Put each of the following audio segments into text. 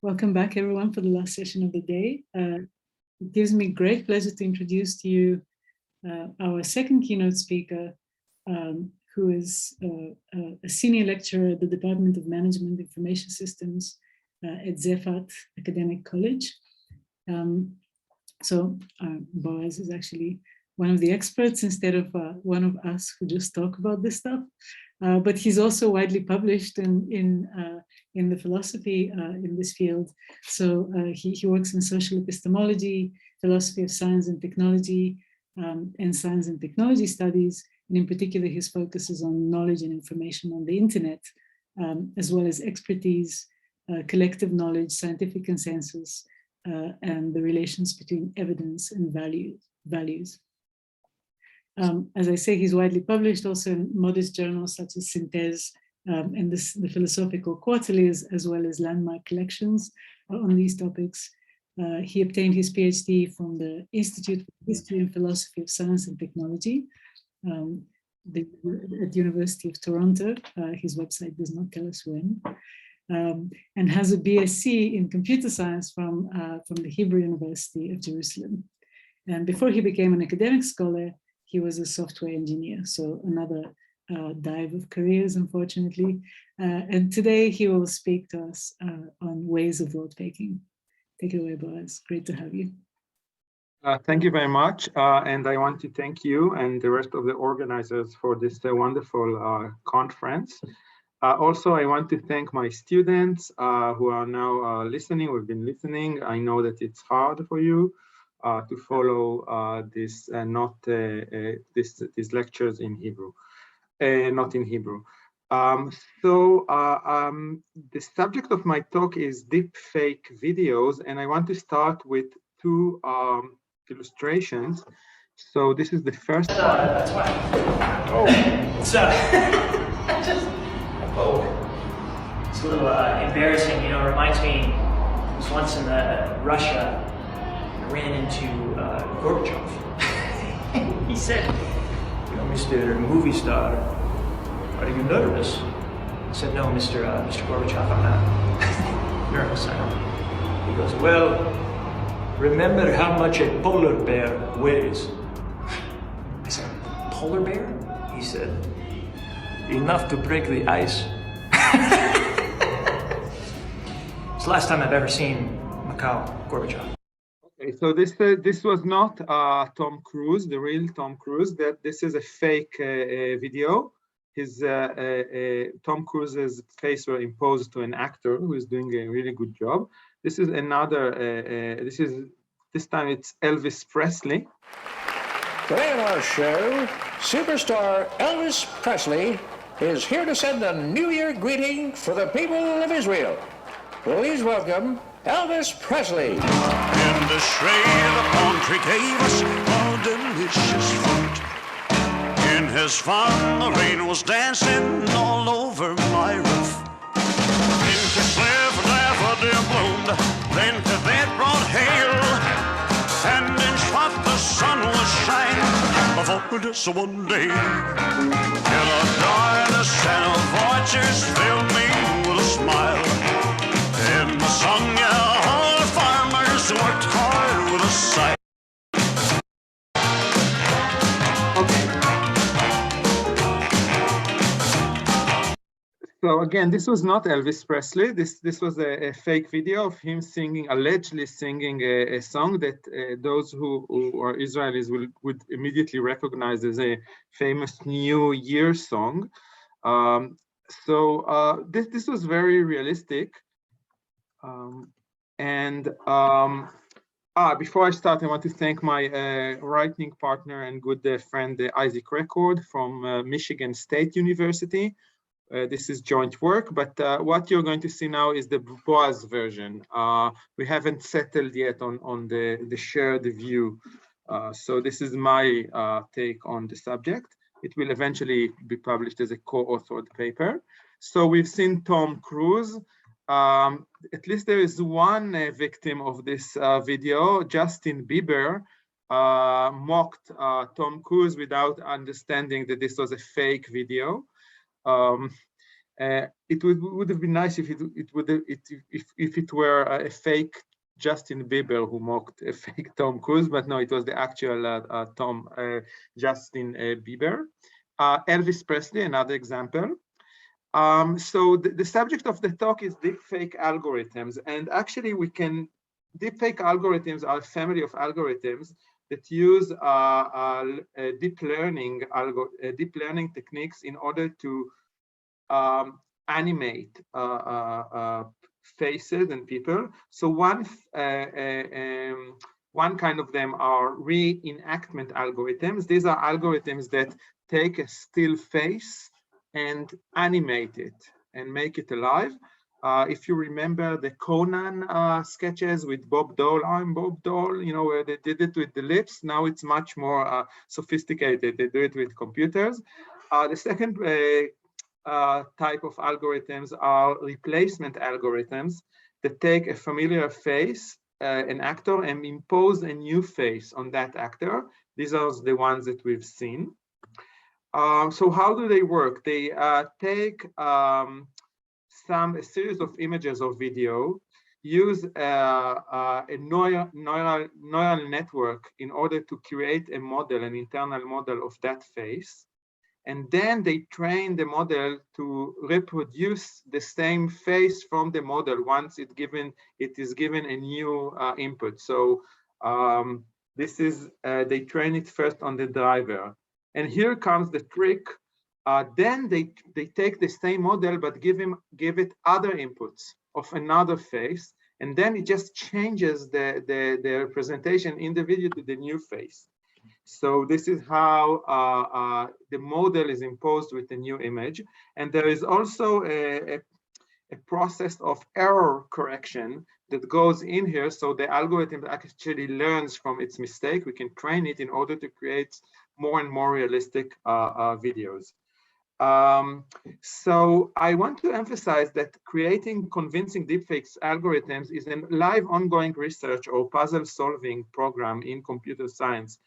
Welcome back, everyone, for the last session of the day. It gives me great pleasure to introduce to you our second keynote speaker, who is a senior lecturer at the Department of Management Information Systems at Zefat Academic College. Boaz is actually one of the experts instead of one of us who just talk about this stuff. But he's also widely published in the philosophy in this field. So he works in social epistemology, philosophy of science and technology, and science and technology studies. And in particular, his focus is on knowledge and information on the internet, as well as expertise, collective knowledge, scientific consensus, and the relations between evidence and values. As I say, he's widely published also in modest journals such as Synthèse and the Philosophical Quarterlies, as well as landmark collections on these topics. He obtained his PhD from the Institute for History and Philosophy of Science and Technology at the University of Toronto. His website does not tell us when. And has a BSc in computer science from the Hebrew University of Jerusalem. And before he became an academic scholar, he was a software engineer, so another dive of careers, unfortunately. And today he will speak to us on ways of worldfaking. Take it away, Boaz. Great to have you. Thank you very much. And I want to thank you and the rest of the organizers for this wonderful conference. Also, I want to thank my students who are now listening, who have been listening. I know that it's hard for you to follow these lectures in Hebrew, not in Hebrew. The subject of my talk is deepfake videos, and I want to start with two illustrations. So this is the first one. That's why. Oh, it's it's a little embarrassing, you know. It reminds me, it was once in Russia. Ran into Gorbachev. He said, "You know, Mr. Movie Star, are you nervous?" I said, "No, Mr. Gorbachev, I'm not nervous, I don't." He goes, "Well, remember how much a polar bear weighs." I said, "Polar bear?" He said, "Enough to break the ice." It's the last time I've ever seen Mikhail Gorbachev. So this was not Tom Cruise, the real Tom Cruise. That this is a fake video. His Tom Cruise's face was imposed to an actor who is doing a really good job. This is another. This time it's Elvis Presley. Today on our show, superstar Elvis Presley is here to send a New Year greeting for the people of Israel. Please welcome Elvis Presley. In the shade, the palm tree gave us all delicious fruit. In his farm, the rain was dancing all over my roof. Into slave daffodil bloomed, then to bed brought hail, and in shot the sun was shining before this one day. Till a darkness and of voices filled me with a smile. In the sun, yeah, all the farmers worked hard with a sight. So again, this was not Elvis Presley. This was a fake video of him allegedly singing a song that those who are Israelis would immediately recognize as a famous New Year song. This was very realistic. Before I start, I want to thank my writing partner and good friend Isaac Record from Michigan State University. This is joint work, but what you're going to see now is the Boaz version. We haven't settled yet on the shared view. So this is my take on the subject. It will eventually be published as a co-authored paper. So we've seen Tom Cruise. At least there is one victim of this video. Justin Bieber mocked Tom Cruise without understanding that this was a fake video. It would have been nice if it were a fake Justin Bieber who mocked a fake Tom Cruise, but no, it was the actual Justin Bieber. Elvis Presley, another example. So the subject of the talk is deepfake algorithms, and actually deepfake algorithms are a family of algorithms that use deep learning techniques in order to animate faces and people. So one kind of them are reenactment algorithms. These are algorithms that take a still face and animate it and make it alive. If you remember the Conan sketches with Bob Dole, I'm Bob Dole, you know, where they did it with the lips. Now it's much more sophisticated. They do it with computers. The second type of algorithms are replacement algorithms that take a familiar face, an actor, and impose a new face on that actor. These are the ones that we've seen. So how do they work? They take a series of images or video, use a neural network in order to create a model, an internal model of that face. And then they train the model to reproduce the same face from the model once it is given a new input. So this is, they train it first on the driver. And here comes the trick. Then they take the same model, but give it other inputs of another face. And then it just changes the representation in the video to the new face. So this is how the model is imposed with the new image. And there is also a process of error correction that goes in here. So the algorithm actually learns from its mistake. We can train it in order to create more and more realistic videos. So I want to emphasize that creating convincing deepfakes algorithms is a live ongoing research or puzzle solving program in computer science.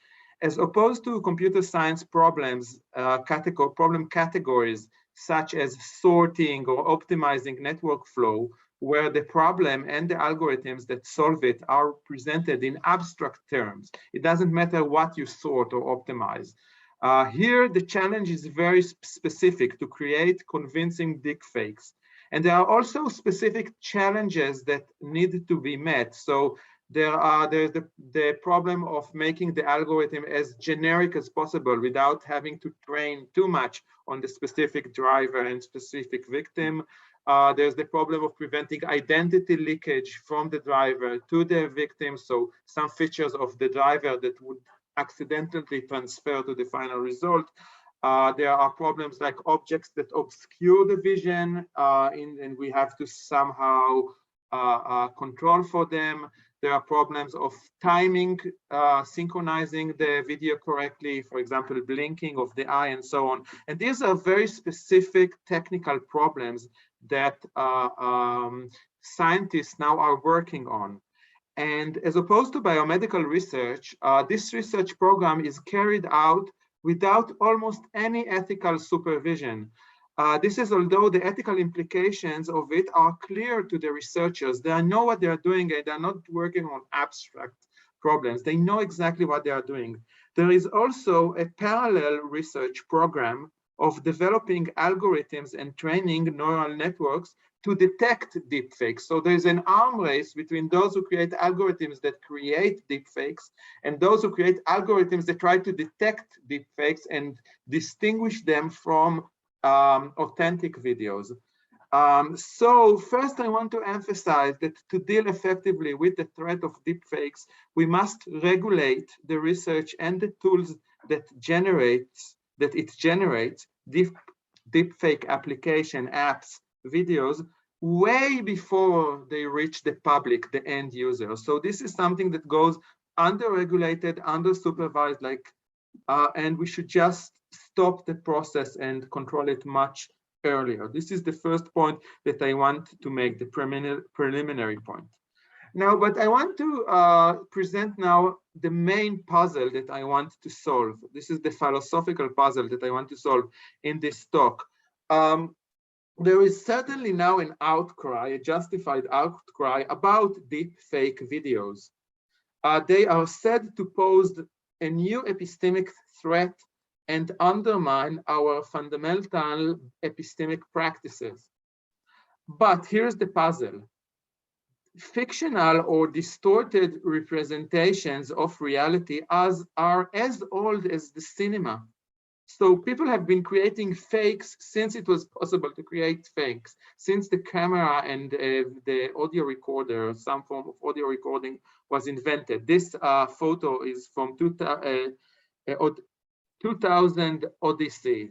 As opposed to computer science problems, problem categories such as sorting or optimizing network flow, where the problem and the algorithms that solve it are presented in abstract terms. It doesn't matter what you sort or optimize. Here, the challenge is very specific to create convincing deepfakes. And there are also specific challenges that need to be met. So there's the problem of making the algorithm as generic as possible without having to train too much on the specific driver and specific victim. There's the problem of preventing identity leakage from the driver to the victim. So some features of the driver that would accidentally transfer to the final result. There are problems like objects that obscure the vision, and we have to somehow control for them. There are problems of timing, synchronizing the video correctly, for example, blinking of the eye and so on. And these are very specific technical problems that scientists now are working on. And as opposed to biomedical research, this research program is carried out without almost any ethical supervision. This is although the ethical implications of it are clear to the researchers. They know what they are doing and they're not working on abstract problems. They know exactly what they are doing. There is also a parallel research program of developing algorithms and training neural networks to detect deepfakes. So there's an arms race between those who create algorithms that create deepfakes and those who create algorithms that try to detect deepfakes and distinguish them from authentic videos. So first I want to emphasize that to deal effectively with the threat of deepfakes, we must regulate the research and the tools that it generates deepfake application apps, videos, way before they reach the public, the end user. So this is something that goes under-regulated, under-supervised, and we should just stop the process and control it much earlier. This is the first point that I want to make, the preliminary point. Now, but I want to present now the main puzzle that I want to solve. This is the philosophical puzzle that I want to solve in this talk. there is certainly now an outcry, a justified outcry about deepfake videos. They are said to pose a new epistemic threat and undermine our fundamental epistemic practices. But here's the puzzle. Fictional or distorted representations of reality are as old as the cinema. So people have been creating fakes since it was possible to create fakes, since the camera and the audio recorder, some form of audio recording was invented. This photo is from 2000 Odyssey,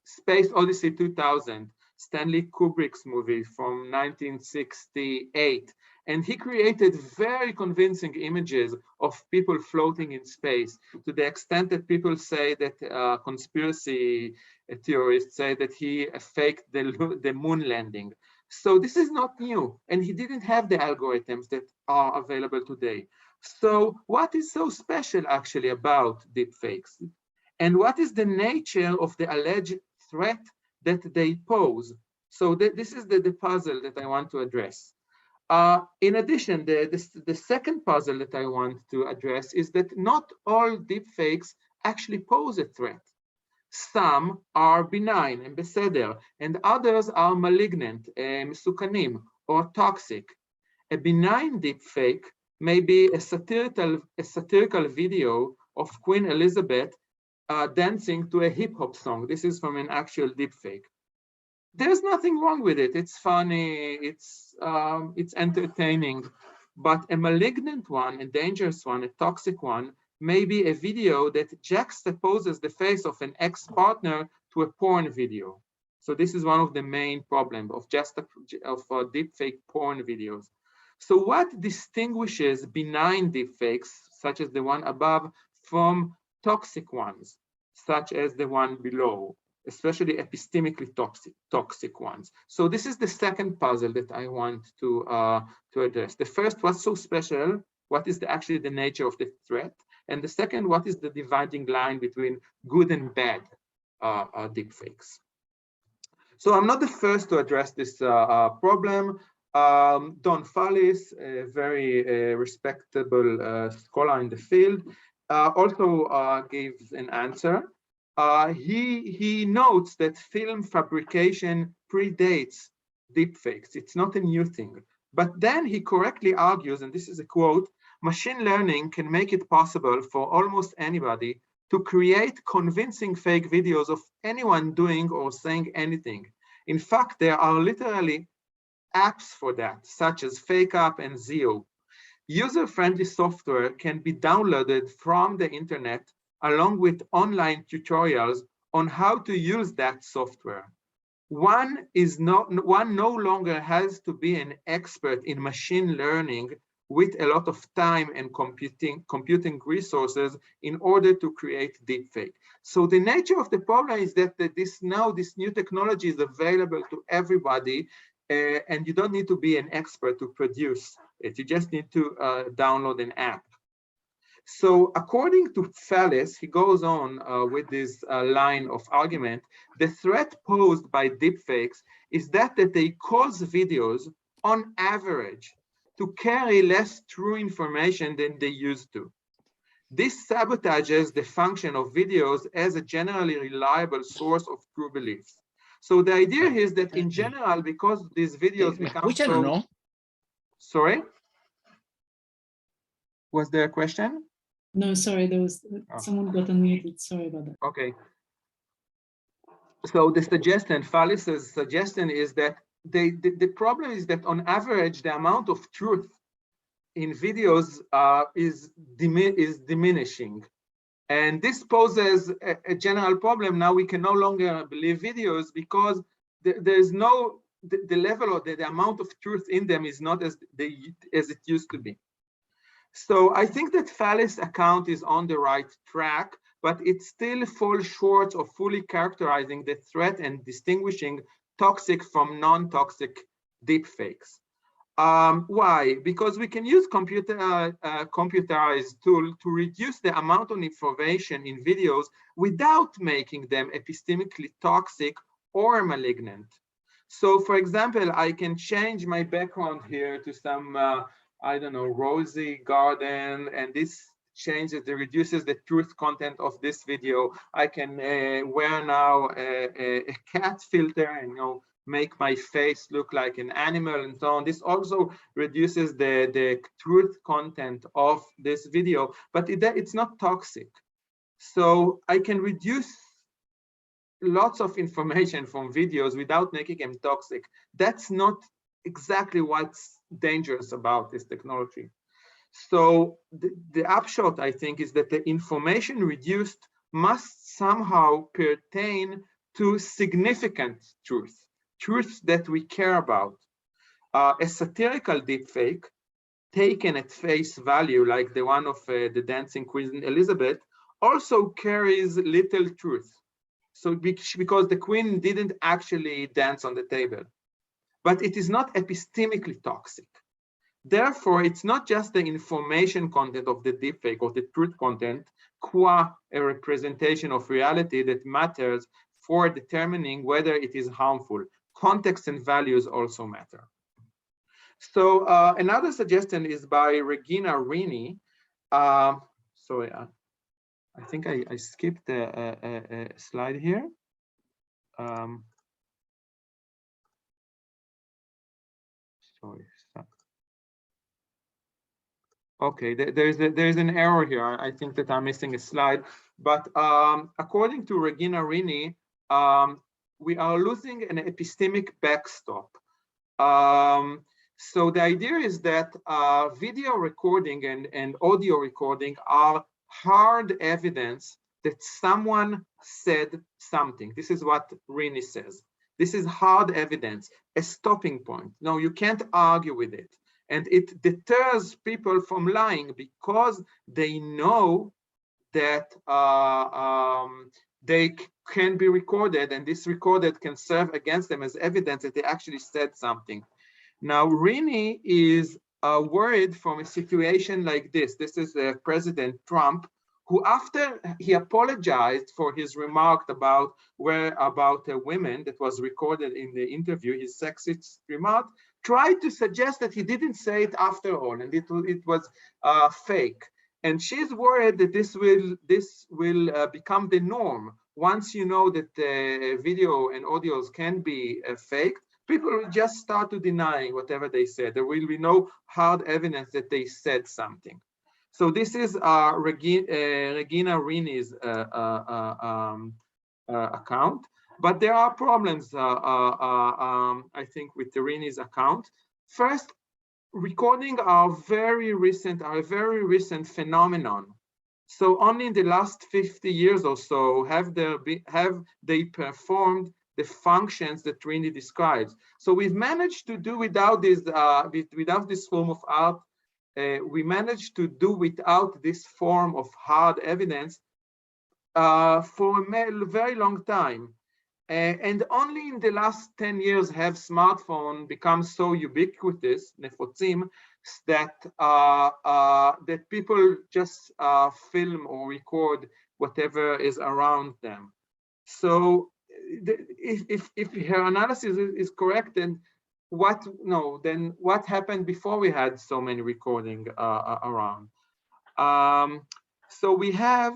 Space Odyssey 2000, Stanley Kubrick's movie from 1968. And he created very convincing images of people floating in space, to the extent that people say that conspiracy theorists say that he faked the moon landing. So this is not new, and he didn't have the algorithms that are available today. So what is so special actually about deepfakes? And what is the nature of the alleged threat that they pose? So this is the puzzle that I want to address. In addition, the second puzzle that I want to address is that not all deepfakes actually pose a threat. Some are benign and beseder, and others are malignant, mesukanim, or toxic. A benign deepfake may be a satirical video of Queen Elizabeth dancing to a hip-hop song. This is from an actual deepfake. There's nothing wrong with it. It's funny, it's entertaining, but a malignant one, a dangerous one, a toxic one, may be a video that juxtaposes the face of an ex-partner to a porn video. So this is one of the main problems of deepfake porn videos. So what distinguishes benign deepfakes, such as the one above, from toxic ones, such as the one below, especially epistemically toxic ones? So this is the second puzzle that I want to address. The first, what's so special? What is actually the nature of the threat? And the second, what is the dividing line between good and bad deepfakes? So I'm not the first to address this problem. Don Fallis, a very respectable scholar in the field, also gives an answer. He notes that film fabrication predates deepfakes. It's not a new thing. But then he correctly argues, and this is a quote, machine learning can make it possible for almost anybody to create convincing fake videos of anyone doing or saying anything. In fact, there are literally apps for that, such as FakeUp and Zio. User-friendly software can be downloaded from the internet along with online tutorials on how to use that software. One no longer has to be an expert in machine learning with a lot of time and computing resources in order to create deepfake. So the nature of the problem is that this new technology is available to everybody, and you don't need to be an expert to produce it. You just need to download an app. So according to Fallis, he goes on with this line of argument, the threat posed by deepfakes is that they cause videos on average to carry less true information than they used to. This sabotages the function of videos as a generally reliable source of true beliefs. So the idea is that in general, because these videos become so... Sorry? Was there a question? No, sorry, there was someone got unmuted. Sorry about that. Okay. So the suggestion, Fallis' suggestion, is that the problem is that on average, the amount of truth in videos is diminishing. And this poses a general problem. Now we can no longer believe videos because there's no, the level or the amount of truth in them is not as it used to be. So I think that Fallis' account is on the right track, but it still falls short of fully characterizing the threat and distinguishing toxic from non-toxic deepfakes. Why? Because we can use computerized tool to reduce the amount of information in videos without making them epistemically toxic or malignant. So for example, I can change my background here to some, I don't know, rosy garden, and this changes, it reduces the truth content of this video. I can wear now a cat filter and, you know, make my face look like an animal and so on. This also reduces the truth content of this video, but it's not toxic. So I can reduce lots of information from videos without making them toxic. That's not exactly what's dangerous about this technology. So the upshot, I think, is that the information reduced must somehow pertain to significant truths that we care about. A satirical deepfake taken at face value, like the one of the dancing Queen Elizabeth, also carries little truth. So because the Queen didn't actually dance on the table, but it is not epistemically toxic. Therefore, it's not just the information content of the deepfake or the truth content, qua a representation of reality, that matters for determining whether it is harmful. Context and values also matter. So another suggestion is by Regina Rini. Sorry, I think I skipped a slide here. Sorry. Okay, there's an error here. I think that I'm missing a slide. But according to Regina Rini, we are losing an epistemic backstop. So the idea is that video recording and audio recording are hard evidence that someone said something. This is what Rini says. This is hard evidence, a stopping point. No, you can't argue with it. And it deters people from lying because they know that they can be recorded, and this recorded can serve against them as evidence that they actually said something. Now, Rini is worried from a situation like this. This is President Trump, who, after he apologized for his remark about women that was recorded in the interview, his sexist remark, tried to suggest that he didn't say it after all, and it was fake. And she's worried that this will become the norm. Once you know that video and audios can be faked, people will just start to denying whatever they said. There will be no hard evidence that they said something. So this is Regina Rini's account. But there are problems, I think, with the Rini's account. First, recording are a very recent phenomenon. So only in the last 50 years or so have they performed the functions that Rini describes. So we've managed to do without this form of art. We managed to do without this form of hard evidence for a very long time. And only in the last 10 years have smartphones become so ubiquitous, nefotzim, that people just film or record whatever is around them. So if her analysis is correct, then what happened before we had so many recording around? So we have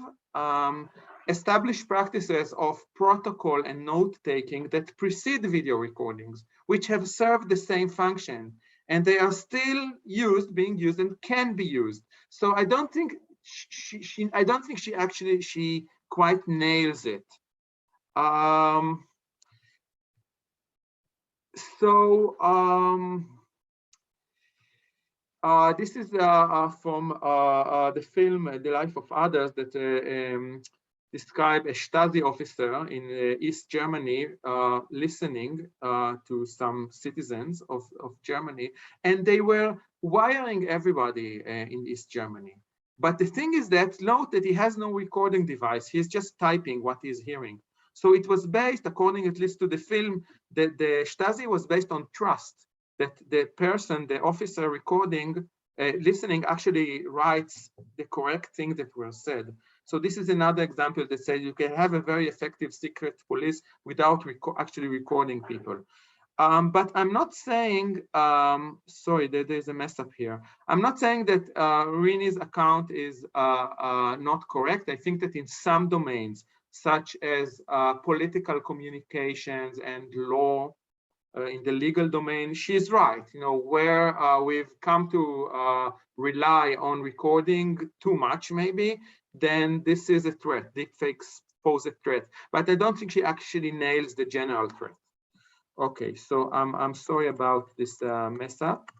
established practices of protocol and note-taking that precede video recordings, which have served the same function, and they are still being used and can be used. So I don't think she actually quite nails it. This is from the film The Life of Others that describe a Stasi officer in East Germany listening to some citizens of Germany, and they were wiring everybody in East Germany. But the thing is that, note that he has no recording device. He's just typing what he's hearing. So it was based, according at least to the film, that the Stasi was based on trust, that the person, the officer recording, listening, actually writes the correct thing that were said. So this is another example that says you can have a very effective secret police without actually recording people. But I'm not saying, sorry, there's a mess up here. I'm not saying that Rini's account is not correct. I think that in some domains, such as political communications and law, in the legal domain, she's right. You know, where we've come to rely on recording too much, maybe, then this is a threat. Deepfakes pose a threat. But I don't think she actually nails the general threat. Okay, so I'm sorry about this mess up.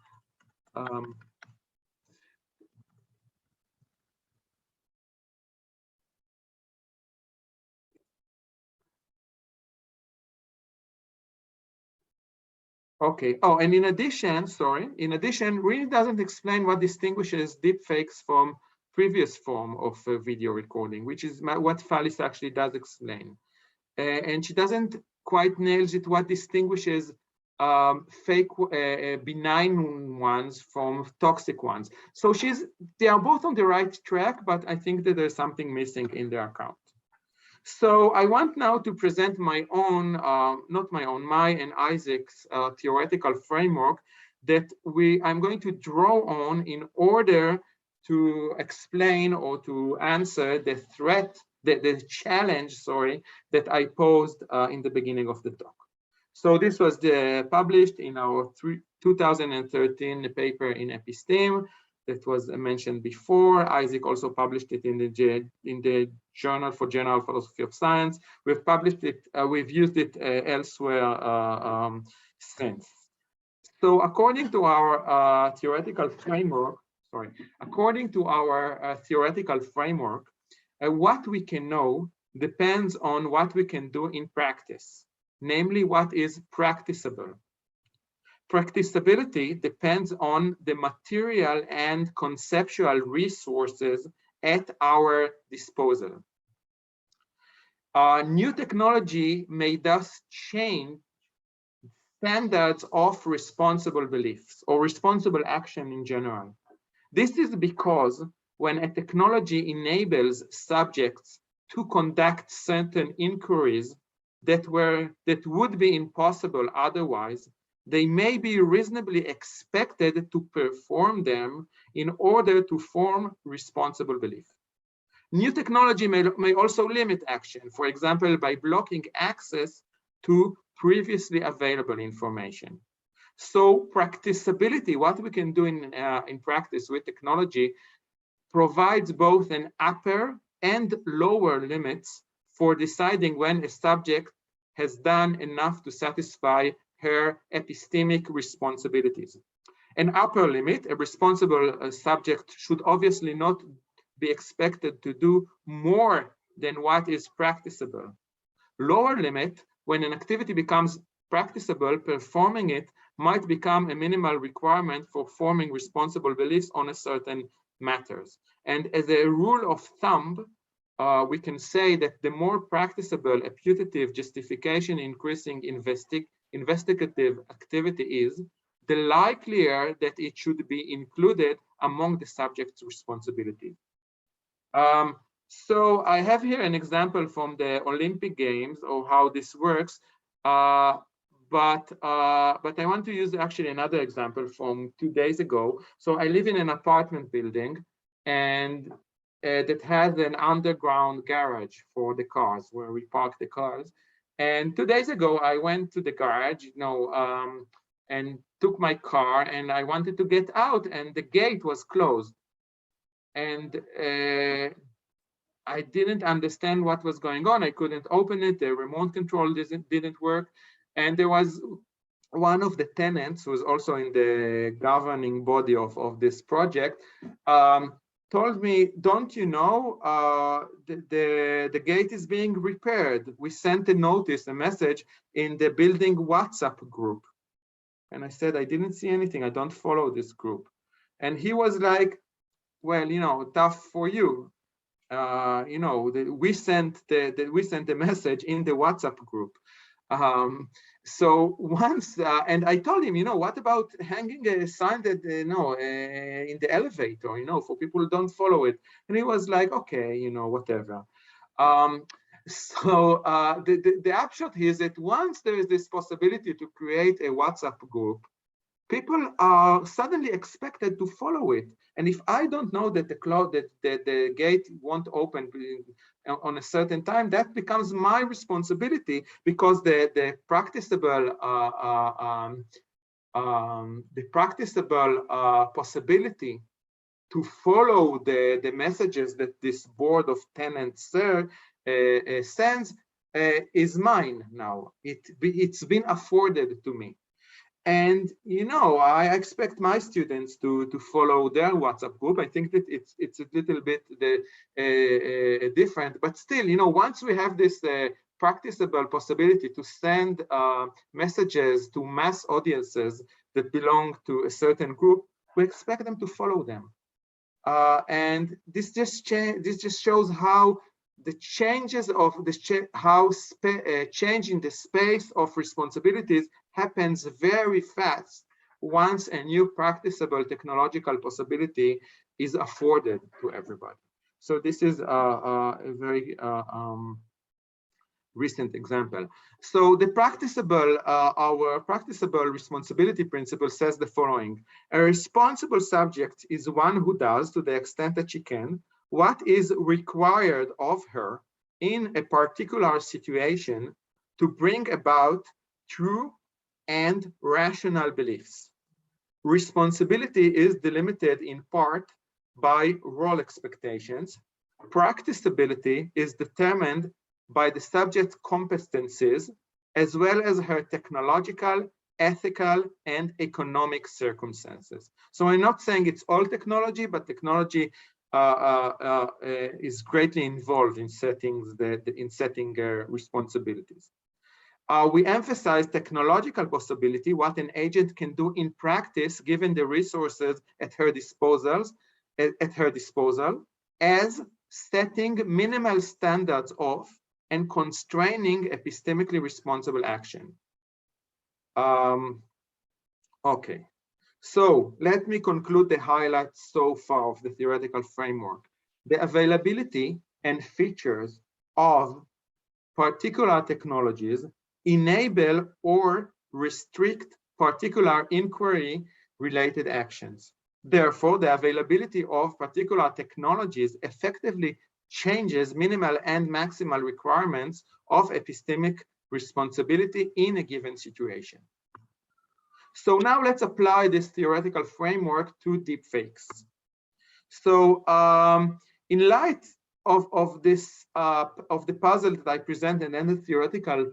Okay. Oh, and in addition, sorry, Rini doesn't explain what distinguishes deepfakes from previous form of video recording, which is what Fallis actually does explain. And she doesn't quite nails it what distinguishes fake benign ones from toxic ones. So they are both on the right track, but I think that there's something missing in their account. So I want now to present my own, my and Isaac's theoretical framework that I'm going to draw on in order to explain or to answer the threat, the challenge, sorry, that I posed in the beginning of the talk. So this was published in our 2013 paper in Episteme that was mentioned before. Isaac also published it in the Journal for General Philosophy of Science. We've published it, we've used it elsewhere since. So according to our theoretical framework, what we can know depends on what we can do in practice, namely what is practicable. Practicability depends on the material and conceptual resources at our disposal. New technology may thus change standards of responsible beliefs or responsible action in general. This is because when a technology enables subjects to conduct certain inquiries that would be impossible otherwise, they may be reasonably expected to perform them in order to form responsible belief. New technology may also limit action, for example, by blocking access to previously available information. So practicability, what we can do in practice with technology, provides both an upper and lower limits for deciding when a subject has done enough to satisfy her epistemic responsibilities. An upper limit, a responsible subject should obviously not be expected to do more than what is practicable. Lower limit, when an activity becomes practicable, performing it might become a minimal requirement for forming responsible beliefs on a certain matters. And as a rule of thumb, we can say that the more practicable a putative justification increasing investigative activity is, the likelier that it should be included among the subject's responsibilities. So I have here an example from the Olympic Games of how this works, but I want to use actually another example from 2 days ago. So I live in an apartment building, and that has an underground garage for the cars where we park the cars. And 2 days ago, I went to the garage, and took my car, and I wanted to get out, and the gate was closed. And I didn't understand what was going on. I couldn't open it. The remote control didn't work. And there was one of the tenants who was also in the governing body of this project, told me, don't you know, the gate is being repaired. We sent a notice, a message in the building WhatsApp group. And I said, I didn't see anything. I don't follow this group. And he was like, well, tough for you. We sent the message in the WhatsApp group. So once, and I told him, what about hanging a sign that, in the elevator, for people who don't follow it? And he was like, okay, whatever. So the upshot is that once there is this possibility to create a WhatsApp group, people are suddenly expected to follow it. And if I don't know that the gate won't open on a certain time, that becomes my responsibility, because the practicable possibility to follow the messages that this board of tenants sends is mine now. It's been afforded to me. And I expect my students to follow their WhatsApp group. I think that it's a little bit different, but still, once we have this practicable possibility to send messages to mass audiences that belong to a certain group, we expect them to follow them. And this just shows how the changes of change in the space of responsibilities happens very fast once a new practicable technological possibility is afforded to everybody. So this is a very recent example. So the our practicable responsibility principle says the following: a responsible subject is one who does, to the extent that she can, what is required of her in a particular situation to bring about true and rational beliefs. Responsibility is delimited in part by role expectations. Practicability is determined by the subject's competencies, as well as her technological, ethical, and economic circumstances. So I'm not saying it's all technology, but technology is greatly involved in setting responsibilities. We emphasize technological possibility, what an agent can do in practice given the resources at her disposal, as setting minimal standards of and constraining epistemically responsible action. Okay. So let me conclude the highlights so far of the theoretical framework. The availability and features of particular technologies enable or restrict particular inquiry-related actions. Therefore, the availability of particular technologies effectively changes minimal and maximal requirements of epistemic responsibility in a given situation. So now let's apply this theoretical framework to deepfakes. So in light of this of the puzzle that I presented and the theoretical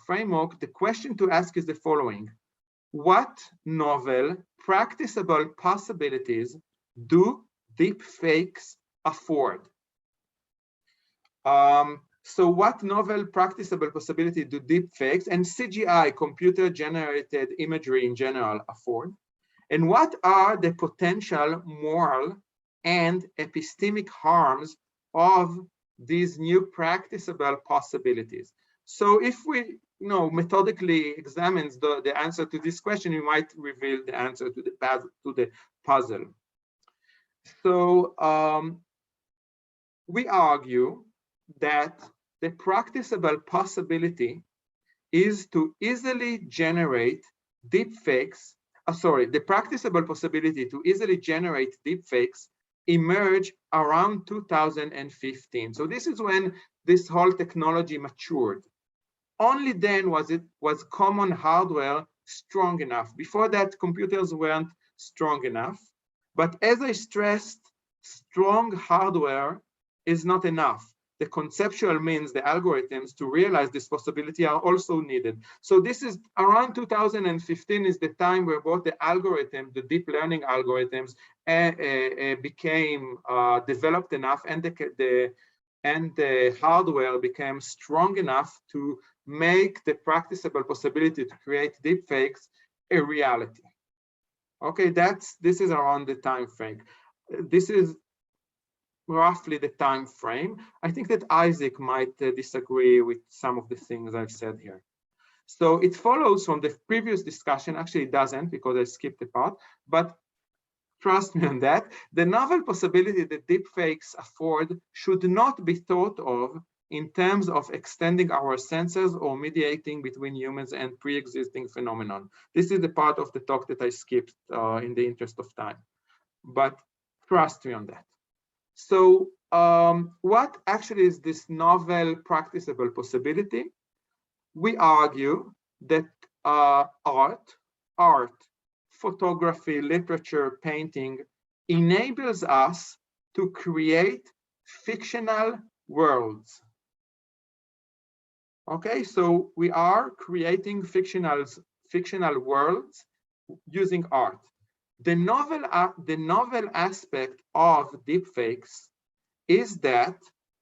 framework, the question to ask is the following: what novel, practicable possibilities do deepfakes afford? So what novel practicable possibility do deepfakes and CGI, computer-generated imagery in general, afford? And what are the potential moral and epistemic harms of these new practicable possibilities? So if we methodically examine the answer to this question, we might reveal the answer to the puzzle. So we argue that the practicable possibility is to easily generate deepfakes. The practicable possibility to easily generate deepfakes emerged around 2015. So this is when this whole technology matured. Only then was common hardware strong enough. Before that, computers weren't strong enough. But as I stressed, strong hardware is not enough. The conceptual means, the algorithms to realize this possibility are also needed. So this is around 2015 is the time where both the algorithm, the deep learning algorithms became developed enough, and the hardware became strong enough to make the practicable possibility to create deepfakes a reality. Okay, this is around the time frame. This is roughly the time frame. I think that Isaac might disagree with some of the things I've said here. So it follows from the previous discussion, actually it doesn't because I skipped a part, but trust me on that, the novel possibility that deepfakes afford should not be thought of in terms of extending our senses or mediating between humans and pre-existing phenomenon. This is the part of the talk that I skipped in the interest of time, but trust me on that. So what actually is this novel practicable possibility? We argue that art, photography, literature, painting enables us to create fictional worlds. Okay, so we are creating fictional worlds using art. The novel aspect of deepfakes is that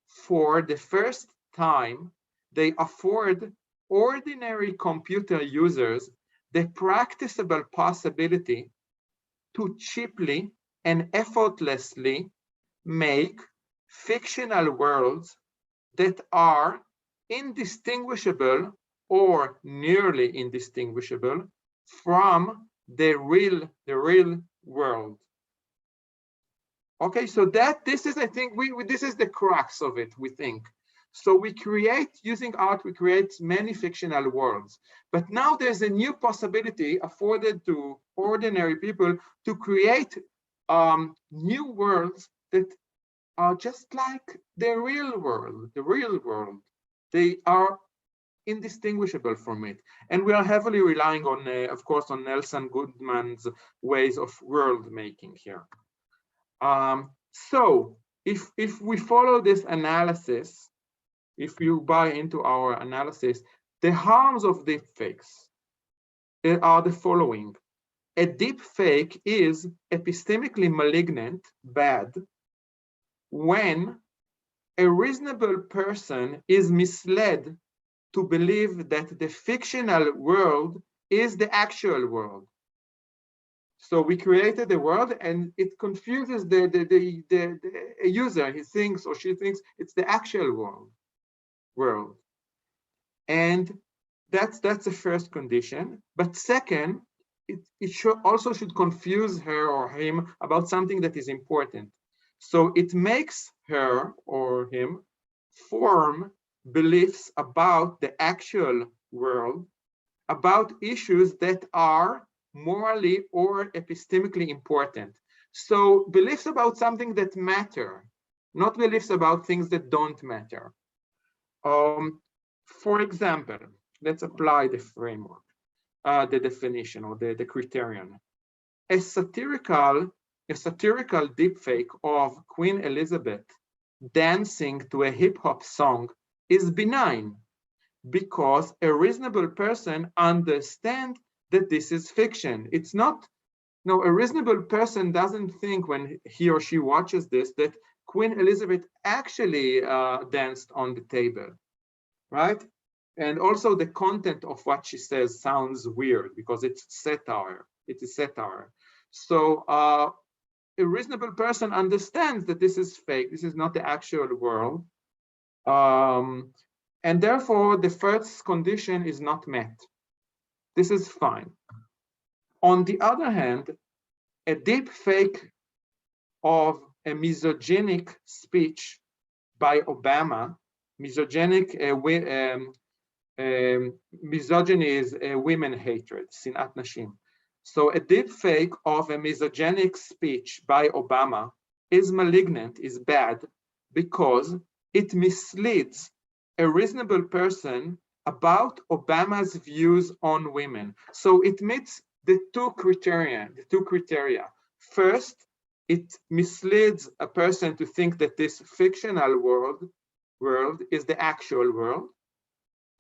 for the first time, they afford ordinary computer users the practicable possibility to cheaply and effortlessly make fictional worlds that are indistinguishable or nearly indistinguishable from the real world. Okay, so this is, I think, this is the crux of it, we think. So we create, using art, we create many fictional worlds. But now there's a new possibility afforded to ordinary people to create new worlds that are just like the real world, They are indistinguishable from it. And we are heavily relying on, of course, on Nelson Goodman's ways of world making here. So if we follow this analysis, if you buy into our analysis, the harms of deepfakes are the following. A deepfake is epistemically malignant, bad, when a reasonable person is misled to believe that the fictional world is the actual world. So we created a world and it confuses the user. He thinks or she thinks it's the actual world. And that's the first condition. But second, it should confuse her or him about something that is important. So it makes her or him form beliefs about the actual world, about issues that are morally or epistemically important. So beliefs about something that matter, not beliefs about things that don't matter. For example, let's apply the framework, the definition or the criterion. A satirical deepfake of Queen Elizabeth dancing to a hip-hop song is benign because a reasonable person understands that this is fiction. It's not, no, a reasonable person doesn't think when he or she watches this that Queen Elizabeth actually danced on the table, right? And also the content of what she says sounds weird because it's satire. It is satire. So a reasonable person understands that this is fake. This is not the actual world. And therefore, the first condition is not met. This is fine. On the other hand, a deep fake of a misogynic speech by Obama, misogynic misogyny is women hatred, sinat nashim. So a deep fake of a misogynic speech by Obama is malignant, is bad, because it misleads a reasonable person about Obama's views on women. So it meets the two criteria. First, it misleads a person to think that this fictional world is the actual world.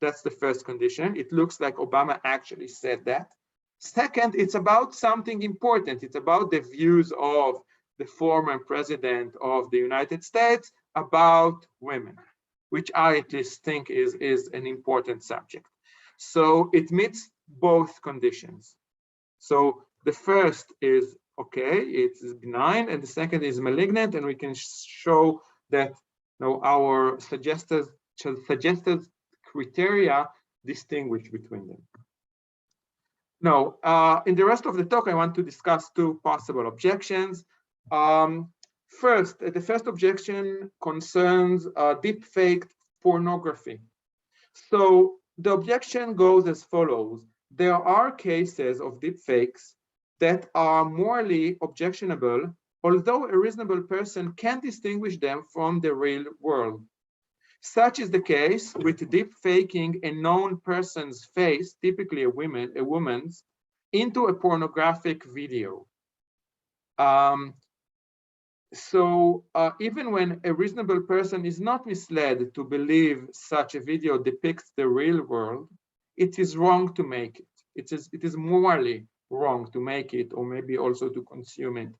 That's the first condition. It looks like Obama actually said that. Second, it's about something important. It's about the views of the former president of the United States about women, which I at least think is an important subject. So it meets both conditions. So the first is okay, it's benign, and the second is malignant, and we can show that our suggested criteria distinguish between them. Now, in the rest of the talk, I want to discuss two possible objections. First, the first objection concerns deepfake pornography. So the objection goes as follows. There are cases of deepfakes that are morally objectionable, although a reasonable person can distinguish them from the real world. Such is the case with deepfaking a known person's face, typically a woman's, into a pornographic video. So even when a reasonable person is not misled to believe such a video depicts the real world, it is wrong to make it. It is morally wrong to make it, or maybe also to consume it.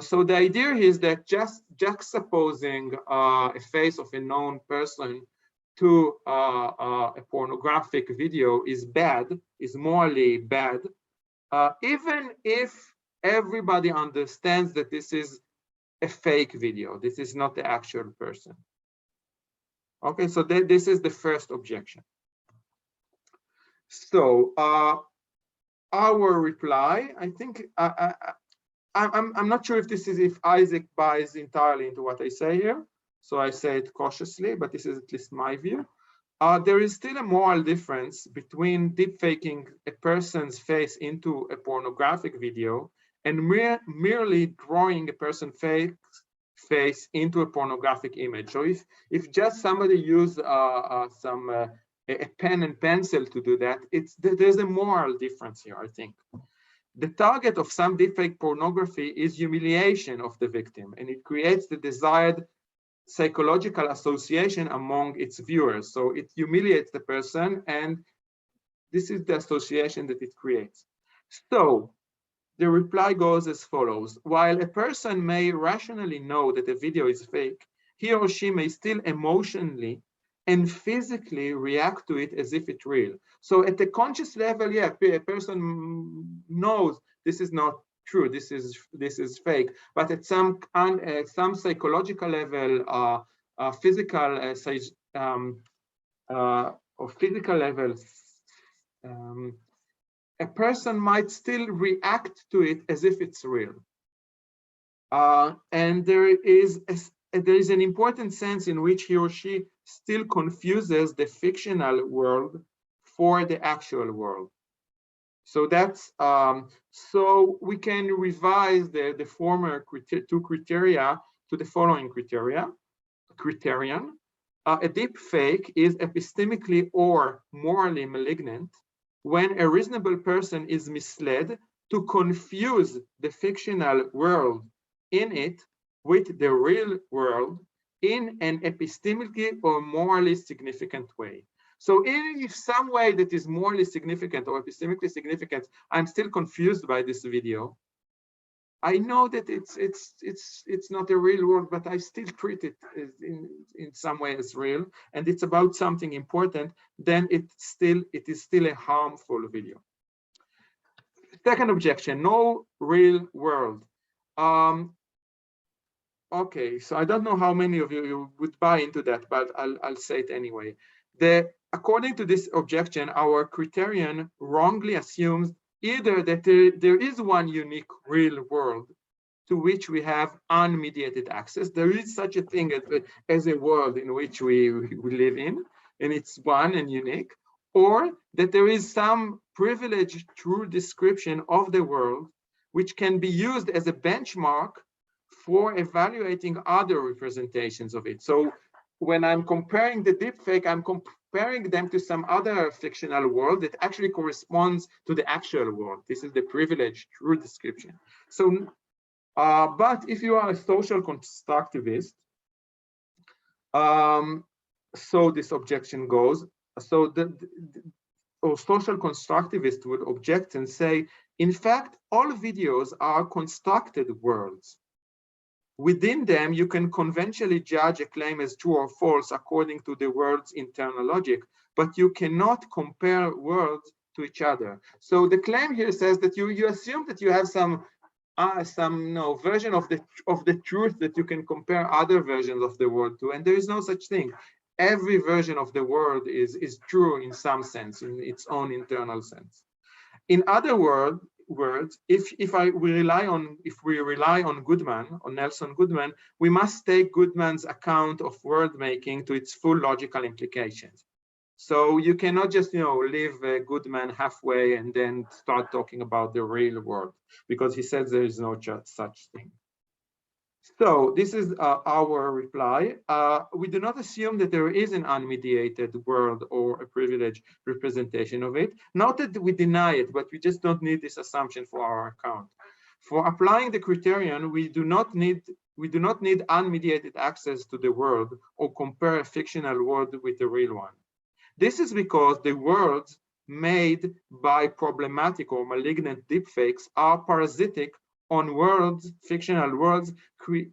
So the idea is that just juxtaposing a face of a known person to a pornographic video is bad, is morally bad, even if everybody understands that this is a fake video. This is not the actual person. Okay, so this is the first objection. So our reply, I think, I'm not sure if Isaac buys entirely into what I say here, so I say it cautiously, but this is at least my view. There is still a moral difference between deepfaking a person's face into a pornographic video and merely drawing a person's face into a pornographic image. So if just somebody used a pen and pencil to do that, there's a moral difference here, I think. The target of some deepfake pornography is humiliation of the victim, and it creates the desired psychological association among its viewers. So it humiliates the person, and this is the association that it creates. So the reply goes as follows. While a person may rationally know that a video is fake, he or she may still emotionally and physically react to it as if it's real. So at the conscious level, yeah, a person knows this is not true, this is fake, but at some psychological level, physical level, a person might still react to it as if it's real. And there is an important sense in which he or she still confuses the fictional world for the actual world. So that's so we can revise the former two criteria to the following criterion. A deep fake is epistemically or morally malignant when a reasonable person is misled to confuse the fictional world in it with the real world in an epistemically or morally significant way. So if some way that is morally significant or epistemically significant, I'm still confused by this video, I know that it's not a real world, but I still treat it in some way as real, and it's about something important, then it is still a harmful video. Second objection, no real world. Okay, so I don't know how many of you would buy into that, but I'll say it anyway. According to this objection, our criterion wrongly assumes either that there is one unique real world to which we have unmediated access. There is such a thing as a world in which we live in, and it's one and unique, or that there is some privileged true description of the world which can be used as a benchmark for evaluating other representations of it. So when I'm comparing the deepfake, I'm comparing them to some other fictional world that actually corresponds to the actual world. This is the privileged true description. So, but if you are a social constructivist, so this objection goes. So or social constructivist would object and say, in fact, all videos are constructed worlds. Within them, you can conventionally judge a claim as true or false according to the world's internal logic, but you cannot compare worlds to each other. So the claim here says that you assume that you have some version of the truth that you can compare other versions of the world to, and there is no such thing. Every version of the world is true in some sense, in its own internal sense. In other words, if we rely on Goodman, on Nelson Goodman, we must take Goodman's account of world making to its full logical implications. So you cannot just leave Goodman halfway and then start talking about the real world, because he says there is no such thing. So this is our reply. We do not assume that there is an unmediated world or a privileged representation of it. Not that we deny it, but we just don't need this assumption for our account. For applying the criterion, we do not need unmediated access to the world or compare a fictional world with a real one. This is because the worlds made by problematic or malignant deepfakes are parasitic on worlds, fictional worlds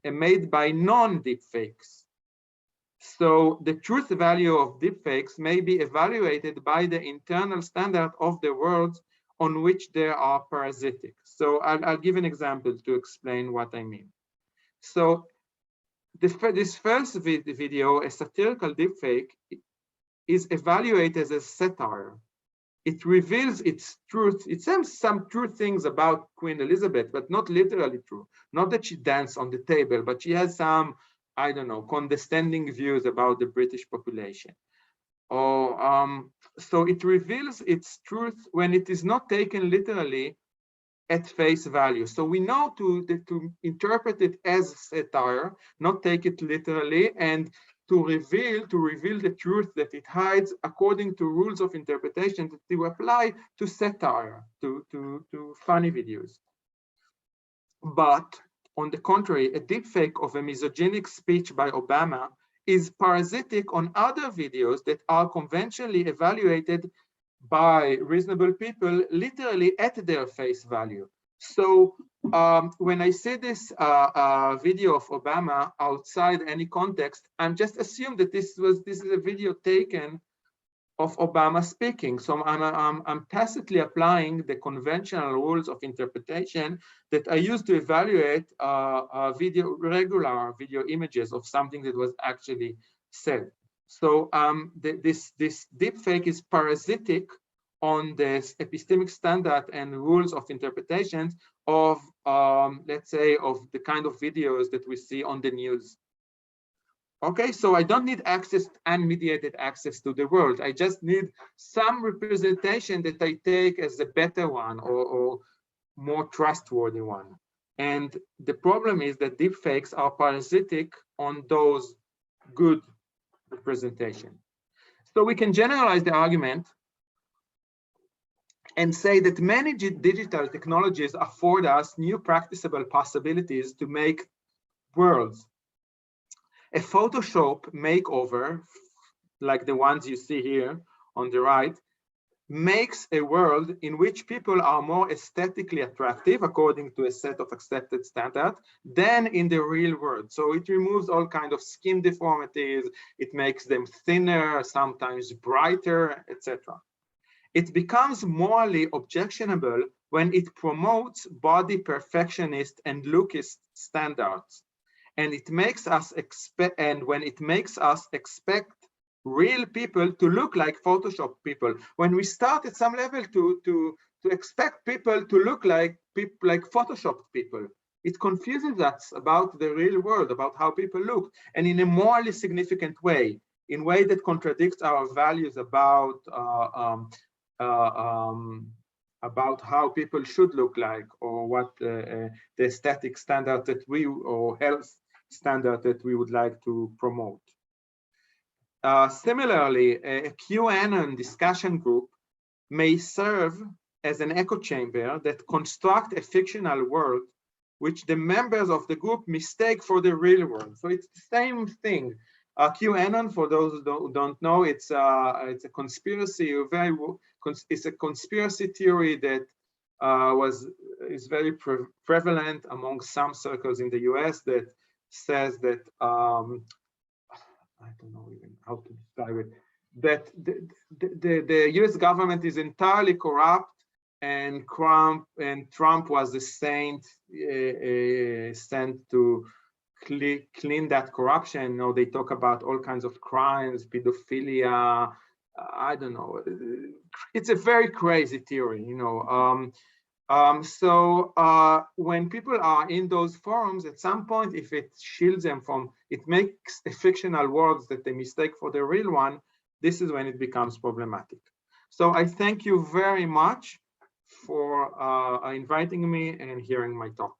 made by non-deepfakes. So the truth value of deepfakes may be evaluated by the internal standard of the worlds on which they are parasitic. So I'll give an example to explain what I mean. So this first video, a satirical deepfake, is evaluated as a satire. It reveals its truth. It says some true things about Queen Elizabeth, but not literally true. Not that she danced on the table, but she has some, I don't know, condescending views about the British population. Or so it reveals its truth when it is not taken literally at face value. So we know to interpret it as satire, not take it literally, and to reveal the truth that it hides according to rules of interpretation that you apply to satire, to funny videos. But on the contrary, a deepfake of a misogynic speech by Obama is parasitic on other videos that are conventionally evaluated by reasonable people literally at their face value. So when I see this video of Obama outside any context, I'm just assuming that this is a video taken of Obama speaking. So I'm tacitly applying the conventional rules of interpretation that I use to evaluate regular video images of something that was actually said. So this deepfake is parasitic on this epistemic standard and rules of interpretations of, let's say, of the kind of videos that we see on the news. Okay, so I don't need unmediated access to the world. I just need some representation that I take as a better one or more trustworthy one. And the problem is that deepfakes are parasitic on those good representation. So we can generalize the argument and say that many digital technologies afford us new practicable possibilities to make worlds. A Photoshop makeover, like the ones you see here on the right, makes a world in which people are more aesthetically attractive according to a set of accepted standards than in the real world. So it removes all kinds of skin deformities, it makes them thinner, sometimes brighter, etc. It becomes morally objectionable when it promotes body perfectionist and lookist standards, and it makes us expect real people to look like Photoshop people. When we start at some level to expect people to look like Photoshop people, it confuses us about the real world, about how people look, and in a morally significant way, in a way that contradicts our values about how people should look like, or what the aesthetic standard that or health standard that we would like to promote. Similarly, a QAnon discussion group may serve as an echo chamber that construct a fictional world which the members of the group mistake for the real world. So it's the same thing. QAnon, for those who don't know, it's a conspiracy, it's a conspiracy theory that is very prevalent among some circles in the US, that says that I don't know even how to describe it, that the US government is entirely corrupt, and Trump was the saint sent to clean that corruption. You know, they talk about all kinds of crimes, pedophilia. I don't know. It's a very crazy theory, you know. So when people are in those forums, at some point, if it shields them from, it makes a fictional world that they mistake for the real one, this is when it becomes problematic. So I thank you very much for inviting me and hearing my talk.